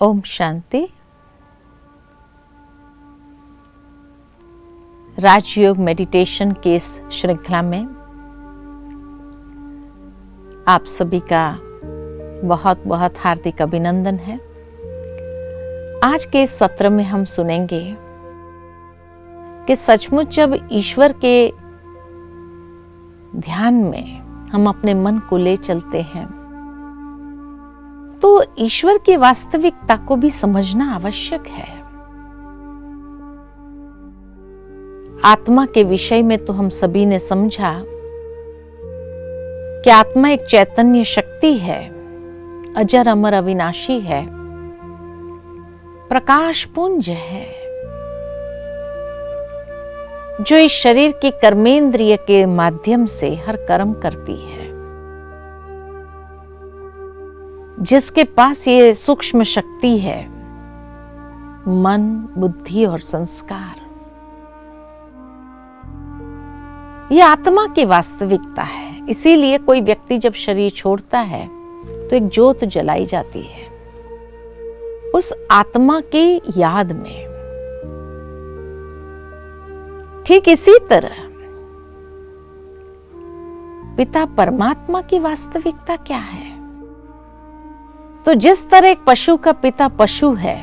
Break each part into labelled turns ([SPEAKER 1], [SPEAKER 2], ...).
[SPEAKER 1] ओम शांति। राजयोग meditation के इस श्रृंखला में आप सभी का बहुत बहुत हार्दिक अभिनंदन है। आज के इस सत्र में हम सुनेंगे कि सचमुच जब ईश्वर के ध्यान में हम अपने मन को ले चलते हैं तो ईश्वर की वास्तविकता को भी समझना आवश्यक है। आत्मा के विषय में तो हम सभी ने समझा कि आत्मा एक चैतन्य शक्ति है, अजर अमर अविनाशी है, प्रकाश पुंज है, जो इस शरीर की कर्मेंद्रिय के माध्यम से हर कर्म करती है, जिसके पास ये सूक्ष्म शक्ति है, मन, बुद्धि और संस्कार। ये आत्मा की वास्तविकता है। इसीलिए कोई व्यक्ति जब शरीर छोड़ता है तो एक ज्योत जलाई जाती है उस आत्मा की याद में। ठीक इसी तरह पिता परमात्मा की वास्तविकता क्या है? तो जिस तरह एक पशु का पिता पशु है,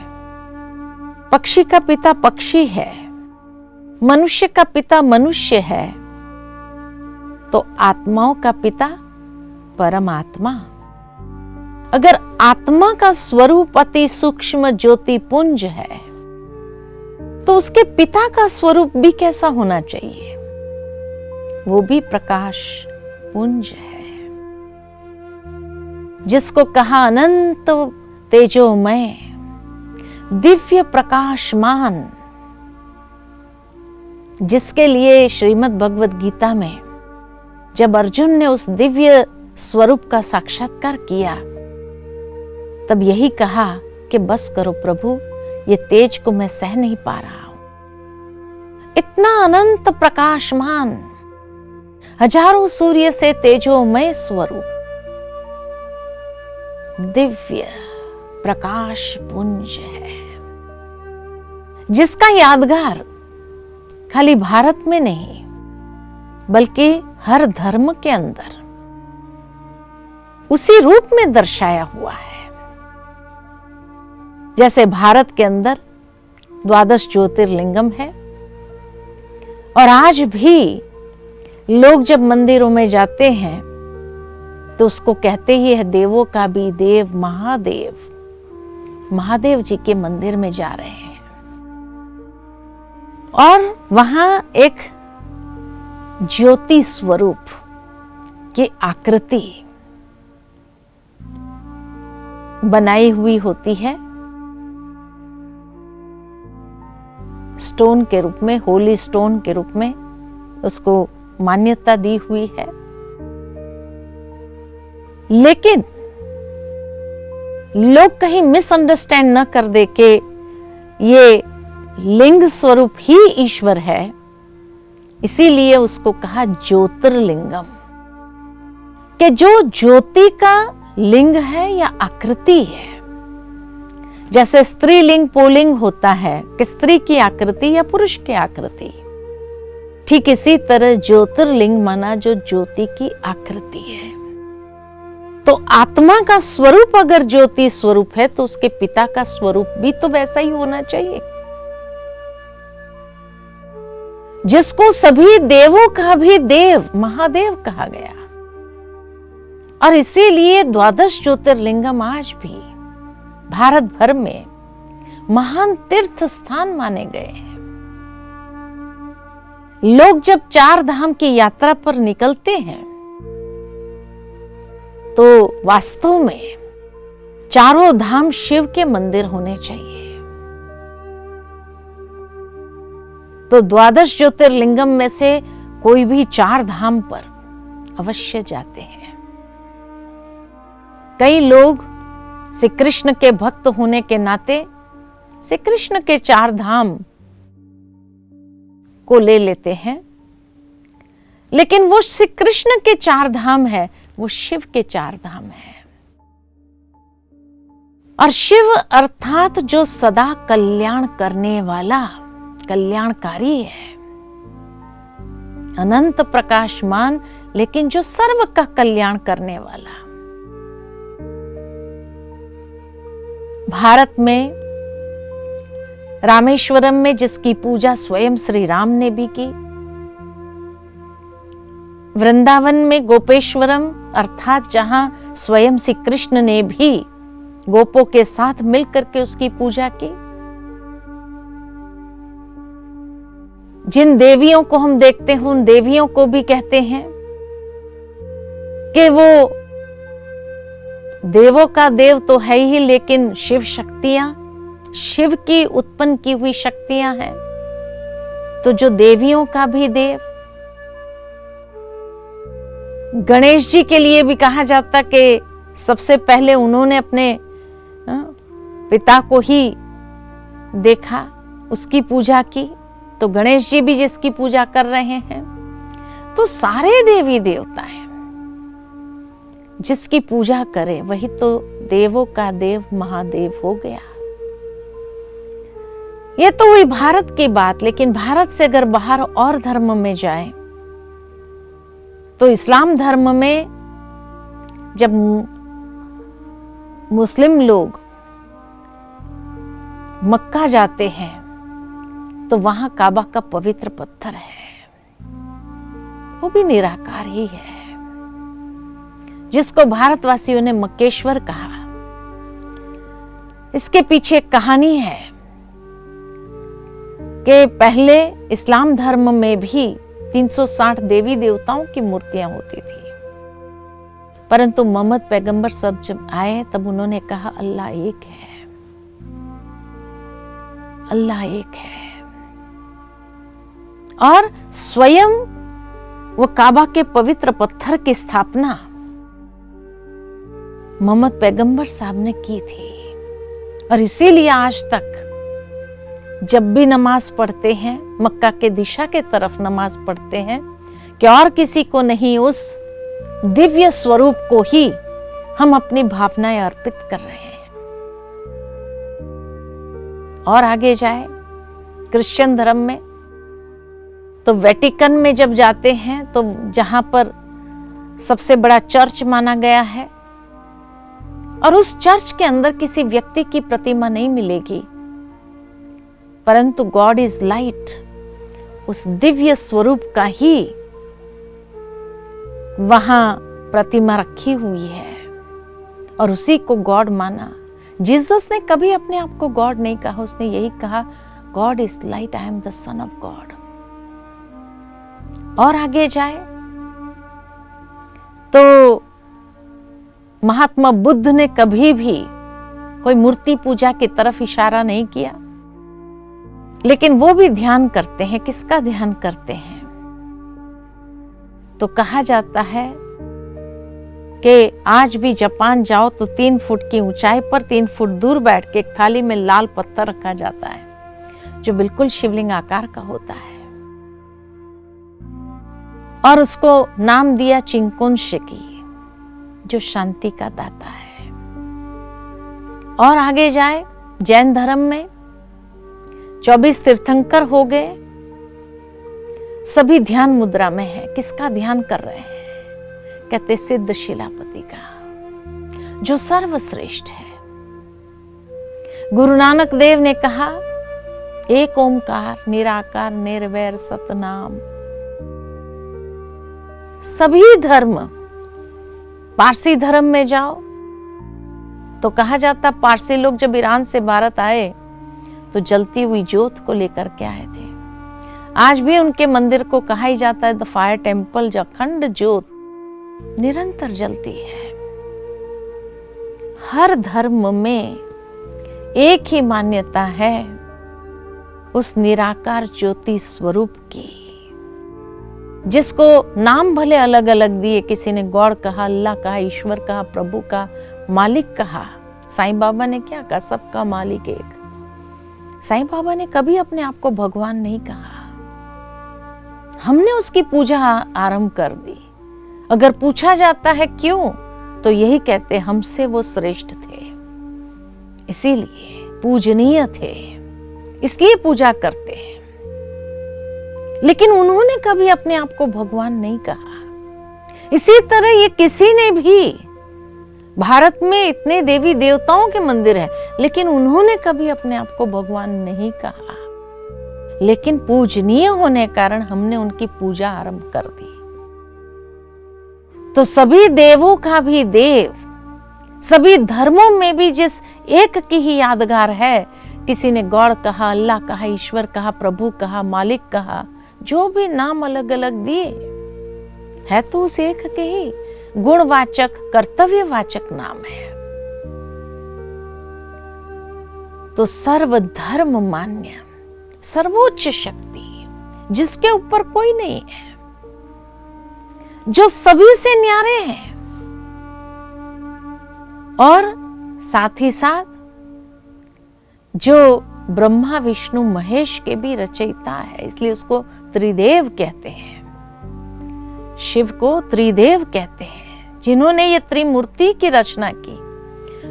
[SPEAKER 1] पक्षी का पिता पक्षी है, मनुष्य का पिता मनुष्य है, तो आत्माओं का पिता परमात्मा। अगर आत्मा का स्वरूप अति सूक्ष्म ज्योति पुंज है तो उसके पिता का स्वरूप भी कैसा होना चाहिए? वो भी प्रकाश पुंज है, जिसको कहा अनंत तेजोमय, दिव्य प्रकाशमान, जिसके लिए श्रीमद् भगवद गीता में जब अर्जुन ने उस दिव्य स्वरूप का साक्षात्कार किया तब यही कहा कि बस करो प्रभु, ये तेज को मैं सह नहीं पा रहा हूं। इतना अनंत प्रकाशमान, हजारों सूर्य से तेजोमय स्वरूप, दिव्य प्रकाश पुंज है, जिसका यादगार खाली भारत में नहीं बल्कि हर धर्म के अंदर उसी रूप में दर्शाया हुआ है। जैसे भारत के अंदर 12 ज्योतिर्लिंगम है और आज भी लोग जब मंदिरों में जाते हैं तो उसको कहते ही है देवों का भी देव महादेव, महादेव जी के मंदिर में जा रहे हैं। और वहां एक ज्योति स्वरूप की आकृति बनाई हुई होती है, स्टोन के रूप में, होली स्टोन के रूप में उसको मान्यता दी हुई है। लेकिन लोग कहीं मिसअंडरस्टैंड न कर दे के ये लिंग स्वरूप ही ईश्वर है, इसीलिए उसको कहा ज्योतिर्लिंगम, कि जो ज्योति का लिंग है या आकृति है। जैसे स्त्रीलिंग पुल्लिंग होता है कि स्त्री की आकृति या पुरुष की आकृति, ठीक इसी तरह ज्योतिर्लिंग माना जो ज्योति की आकृति है। तो आत्मा का स्वरूप अगर ज्योति स्वरूप है तो उसके पिता का स्वरूप भी तो वैसा ही होना चाहिए, जिसको सभी देवों का भी देव महादेव कहा गया। और इसीलिए 12 ज्योतिर्लिंगम आज भी भारत भर में महान तीर्थ स्थान माने गए हैं। लोग जब 4 धाम की यात्रा पर निकलते हैं तो वास्तव में चारों धाम शिव के मंदिर होने चाहिए। तो 12 ज्योतिर्लिंगम में से कोई भी 4 धाम पर अवश्य जाते हैं। कई लोग श्री कृष्ण के भक्त होने के नाते श्री कृष्ण के 4 धाम को ले लेते हैं, लेकिन वो श्री कृष्ण के 4 धाम है, वो शिव के 4 धाम है। और शिव अर्थात जो सदा कल्याण करने वाला, कल्याणकारी है, अनंत प्रकाशमान, लेकिन जो सर्व का कल्याण करने वाला। भारत में रामेश्वरम में जिसकी पूजा स्वयं श्री राम ने भी की, वृंदावन में गोपेश्वरम अर्थात जहां स्वयं श्री कृष्ण ने भी गोपों के साथ मिलकर के उसकी पूजा की। जिन देवियों को हम देखते हैं उन देवियों को भी कहते हैं कि वो देवों का देव तो है ही, लेकिन शिव शक्तियां, शिव की उत्पन्न की हुई शक्तियां हैं, तो जो देवियों का भी देव। गणेश जी के लिए भी कहा जाता कि सबसे पहले उन्होंने अपने पिता को ही देखा, उसकी पूजा की, तो गणेश जी भी जिसकी पूजा कर रहे हैं। तो सारे देवी देवता हैं, जिसकी पूजा करे वही तो देवों का देव महादेव हो गया। ये तो हुई भारत की बात, लेकिन भारत से अगर बाहर और धर्म में जाए तो इस्लाम धर्म में जब मुस्लिम लोग मक्का जाते हैं तो वहां काबा का पवित्र पत्थर है, वो भी निराकार ही है, जिसको भारतवासियों ने मक्केश्वर कहा। इसके पीछे एक कहानी है कि पहले इस्लाम धर्म में भी 360 देवी देवताओं की मूर्तियां होती थी, परंतु मोहम्मद पैगंबर सब जब आए तब उन्होंने कहा अल्लाह एक है, अल्लाह एक है। और स्वयं वो काबा के पवित्र पत्थर की स्थापना मोहम्मद पैगंबर साहब ने की थी। और इसीलिए आज तक जब भी नमाज पढ़ते हैं, मक्का के दिशा के तरफ नमाज पढ़ते हैं कि और किसी को नहीं, उस दिव्य स्वरूप को ही हम अपनी भावनाएं अर्पित कर रहे हैं। और आगे जाए क्रिश्चियन धर्म में तो वेटिकन में जब जाते हैं तो जहां पर सबसे बड़ा चर्च माना गया है, और उस चर्च के अंदर किसी व्यक्ति की प्रतिमा नहीं मिलेगी, परंतु गॉड इज लाइट, उस दिव्य स्वरूप का ही वहां प्रतिमा रखी हुई है और उसी को गॉड माना। जीसस ने कभी अपने आप को गॉड नहीं कहा, उसने यही कहा God is light, I am the son of God. और आगे जाए तो महात्मा बुद्ध ने कभी भी कोई मूर्ति पूजा की तरफ इशारा नहीं किया, लेकिन वो भी ध्यान करते हैं। किसका ध्यान करते हैं? तो कहा जाता है कि आज भी जापान जाओ तो 3 फुट की ऊंचाई पर 3 फुट दूर बैठ के एक थाली में लाल पत्थर रखा जाता है जो बिल्कुल शिवलिंग आकार का होता है, और उसको नाम दिया चिंकुन शिकी, जो शांति का दाता है। और आगे जाए जैन धर्म में 24 तीर्थंकर हो गए, सभी ध्यान मुद्रा में है। किसका ध्यान कर रहे हैं? कहते सिद्ध शिलापति का, जो सर्वश्रेष्ठ है। गुरु नानक देव ने कहा एक ओंकार निराकार निर्वैर सतनाम। सभी धर्म, पारसी धर्म में जाओ तो कहा जाता पारसी लोग जब ईरान से भारत आए तो जलती हुई ज्योत को लेकर के आए थे। आज भी उनके मंदिर को कहा ही जाता है द फायर टेम्पल, जो अखंड ज्योत निरंतर जलती है। हर धर्म में एक ही मान्यता है उस निराकार ज्योति स्वरूप की, जिसको नाम भले अलग अलग दिए, किसी ने गॉड कहा, अल्लाह कहा, ईश्वर कहा, प्रभु का मालिक कहा। साईं बाबा ने क्या कहा? सबका मालिक एक। साईं बाबा ने कभी अपने आप को भगवान नहीं कहा। हमने उसकी पूजा आरंभ कर दी। अगर पूछा जाता है क्यों, तो यही कहते हमसे वो श्रेष्ठ थे, इसीलिए पूजनीय थे, इसलिए पूजा करते हैं। लेकिन उन्होंने कभी अपने आप को भगवान नहीं कहा। इसी तरह ये किसी ने भी, भारत में इतने देवी देवताओं के मंदिर हैं, लेकिन उन्होंने कभी अपने आप को भगवान नहीं कहा। लेकिन पूजनीय होने के कारण हमने उनकी पूजा आरंभ कर दी। तो सभी देवों का भी देव, सभी धर्मों में भी जिस एक की ही यादगार है, किसी ने गॉड कहा, अल्लाह कहा, ईश्वर कहा, प्रभु कहा, मालिक कहा, जो भी नाम अलग अलग दिए, है तो उस एक के ही गुणवाचक, कर्तव्यवाचक नाम है। तो सर्वधर्म मान्य, सर्वोच्च शक्ति, जिसके ऊपर कोई नहीं है, जो सभी से न्यारे हैं, और साथ ही साथ जो ब्रह्मा विष्णु महेश के भी रचयिता है, इसलिए उसको त्रिदेव कहते हैं। शिव को त्रिदेव कहते हैं, जिन्होंने ये त्रिमूर्ति की रचना की,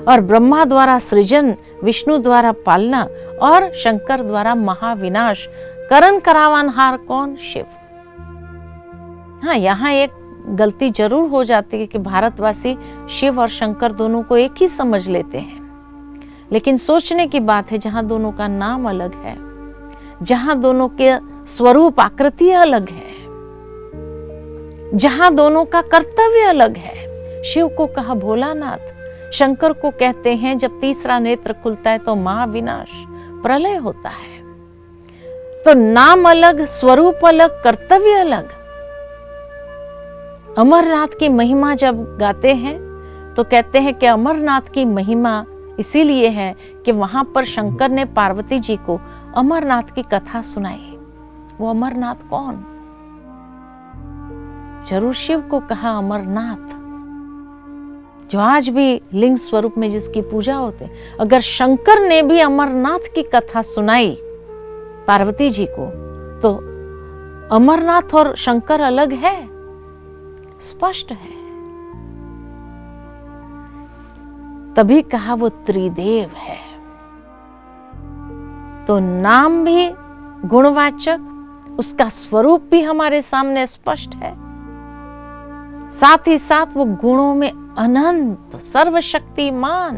[SPEAKER 1] और ब्रह्मा द्वारा सृजन, विष्णु द्वारा पालना और शंकर द्वारा महाविनाश। करण करावनहार कौन? शिव। हाँ, यहाँ एक गलती जरूर हो जाती है कि भारतवासी शिव और शंकर दोनों को एक ही समझ लेते हैं, लेकिन सोचने की बात है, जहां दोनों का नाम अलग है, जहां दोनों के स्वरूप आकृति अलग है, जहां दोनों का कर्तव्य अलग है। शिव को कहा भोलानाथ, शंकर को कहते हैं जब तीसरा नेत्र खुलता है तो महाविनाश, प्रलय होता है। तो नाम अलग, स्वरूप अलग, कर्तव्य अलग। अमरनाथ की महिमा जब गाते हैं तो कहते हैं कि अमरनाथ की महिमा इसीलिए है कि वहां पर शंकर ने पार्वती जी को अमरनाथ की कथा सुनाई। वो अमरनाथ कौन? जरूर शिव को कहा अमरनाथ, जो आज भी लिंग स्वरूप में जिसकी पूजा होते। अगर शंकर ने भी अमरनाथ की कथा सुनाई पार्वती जी को, तो अमरनाथ और शंकर अलग है, स्पष्ट है। तभी कहा वो त्रिदेव है। तो नाम भी गुणवाचक, उसका स्वरूप भी हमारे सामने स्पष्ट है, साथ ही साथ वो गुणों में अनंत, सर्वशक्तिमान।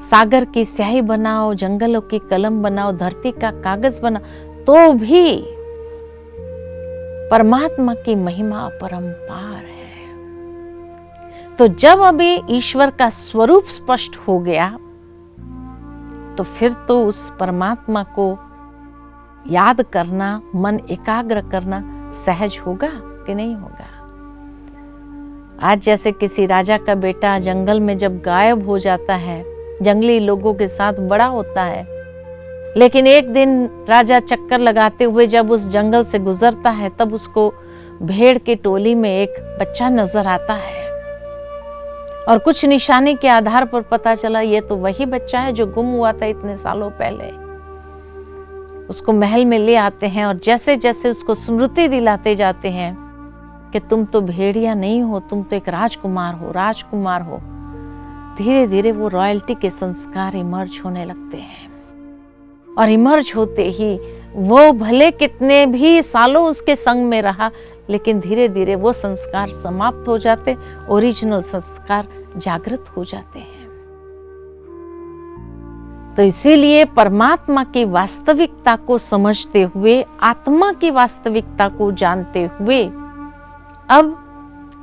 [SPEAKER 1] सागर की स्याही बनाओ, जंगलों की कलम बनाओ, धरती का कागज बनाओ, तो भी परमात्मा की महिमा अपरंपार है। तो जब अभी ईश्वर का स्वरूप स्पष्ट हो गया, तो फिर तो उस परमात्मा को याद करना, मन एकाग्र करना सहज होगा कि नहीं होगा। आज जैसे किसी राजा का बेटा जंगल में जब गायब हो जाता है, जंगली लोगों के साथ बड़ा होता है, लेकिन एक दिन राजा चक्कर लगाते हुए जब उस जंगल से गुजरता है, तब उसको भेड़ की टोली में एक बच्चा नजर आता है, और कुछ निशानी के आधार पर पता चला ये तो वही बच्चा है जो गुम हुआ था इतने सालों पहले। उसको महल में ले आते हैं, और जैसे जैसे उसको स्मृति दिलाते जाते हैं कि तुम तो भेड़िया नहीं हो, तुम तो एक राजकुमार हो, राजकुमार हो, धीरे धीरे वो रॉयल्टी के संस्कार इमर्ज होने लगते हैं। और इमर्ज होते ही वो भले कितने भी सालों उसके संग में रहा, लेकिन धीरे धीरे वो संस्कार समाप्त हो जाते, ओरिजिनल संस्कार जागृत हो जाते हैं। तो इसीलिए परमात्मा की वास्तविकता को समझते हुए, आत्मा की वास्तविकता को जानते हुए, अब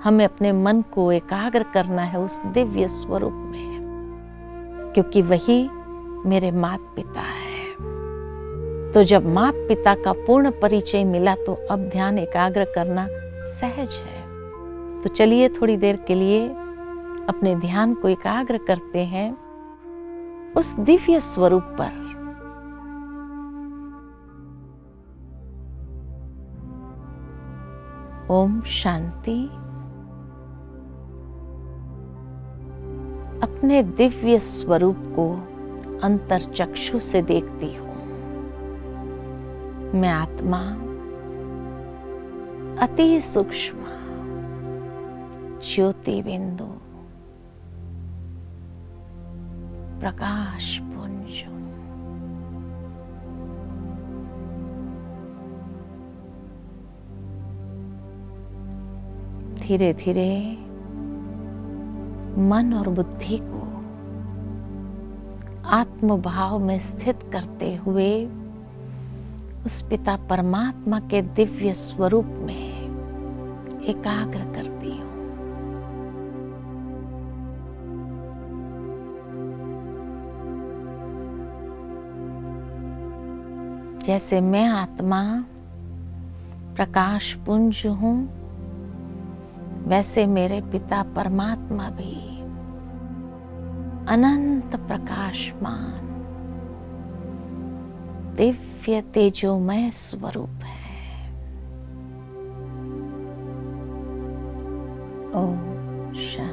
[SPEAKER 1] हमें अपने मन को एकाग्र करना है उस दिव्य स्वरूप में, क्योंकि वही मेरे माता पिता है। तो जब माता पिता का पूर्ण परिचय मिला, तो अब ध्यान एकाग्र करना सहज है। तो चलिए थोड़ी देर के लिए अपने ध्यान को एकाग्र करते हैं उस दिव्य स्वरूप पर। ओम शांति। अपने दिव्य स्वरूप को अंतर्चक्षु से देखती हूं। मैं आत्मा अति सूक्ष्म ज्योति बिंदु प्रकाश पुंज हूं। धीरे धीरे मन और बुद्धि को आत्मभाव में स्थित करते हुए उस पिता परमात्मा के दिव्य स्वरूप में एकाग्र करती हूं। जैसे मैं आत्मा प्रकाश पुंज हूं, वैसे मेरे पिता परमात्मा भी अनंत प्रकाशमान दिव्य तेजोमय स्वरूप है। ओम शांति।